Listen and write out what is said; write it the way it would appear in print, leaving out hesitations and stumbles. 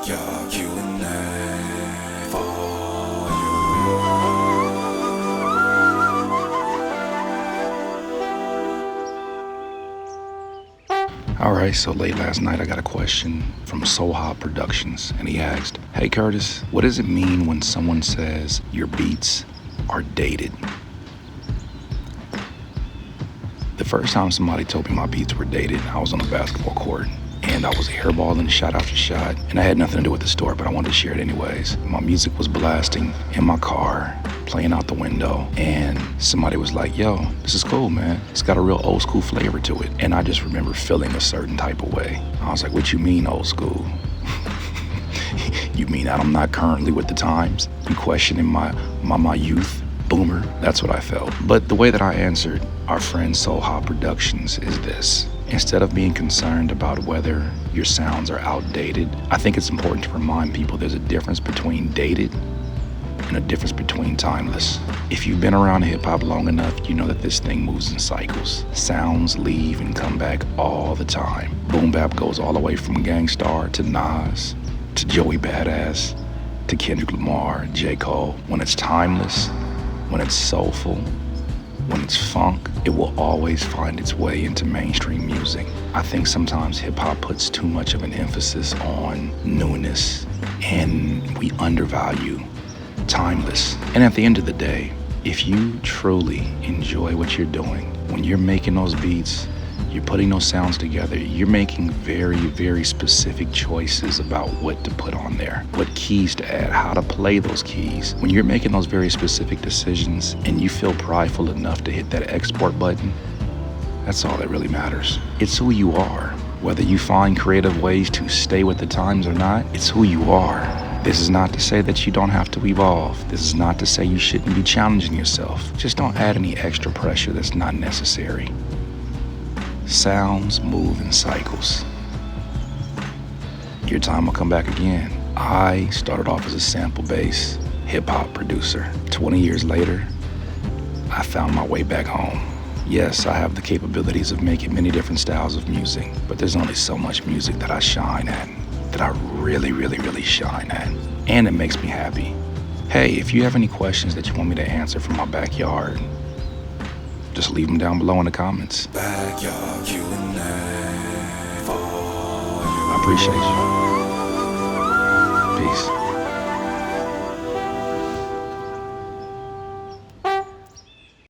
Backyard Q&A for you. Alright, so late last night I got a question from Soha Productions, and he asked, "Hey Curtis, what does it mean when someone says your beats are dated?" The first time somebody told me my beats were dated, I was on a basketball court, and I was airballing shot after shot, and I had nothing to do with the story, but I wanted to share it anyways. My music was blasting in my car, playing out the window, and somebody was like, "Yo, this is cool, man. It's got a real old school flavor to it." And I just remember feeling a certain type of way. I was like, "What you mean old school? You mean that I'm not currently with the times? You questioning my youth? Boomer?" That's what I felt. But the way that I answered our friend Soha Productions is this. Instead of being concerned about whether your sounds are outdated, I think it's important to remind people there's a difference between dated and a difference between timeless. If you've been around hip-hop long enough, you know that this thing moves in cycles. Sounds leave and come back all the time. Boom bap goes all the way from Gang Starr to Nas, to Joey Badass, to Kendrick Lamar, J. Cole. When it's timeless, when it's soulful, when it's funk, it will always find its way into mainstream music. I think sometimes hip-hop puts too much of an emphasis on newness, and we undervalue timeless. And at the end of the day, if you truly enjoy what you're doing, when you're making those beats, you're putting those sounds together, you're making very, very specific choices about what to put on there, what keys to add, how to play those keys. When you're making those very specific decisions and you feel prideful enough to hit that export button, that's all that really matters. It's who you are. Whether you find creative ways to stay with the times or not, it's who you are. This is not to say that you don't have to evolve. This is not to say you shouldn't be challenging yourself. Just don't add any extra pressure that's not necessary. Sounds move in cycles. Your time will come back again. I started off as a sample-based hip-hop producer. 20 years later, I found my way back home. Yes, I have the capabilities of making many different styles of music, but there's only so much music that I shine at, that I really, really, really shine at. And it makes me happy. Hey, if you have any questions that you want me to answer from my backyard, just leave them down below in the comments. Backyard Q&A for you. I appreciate you. Peace.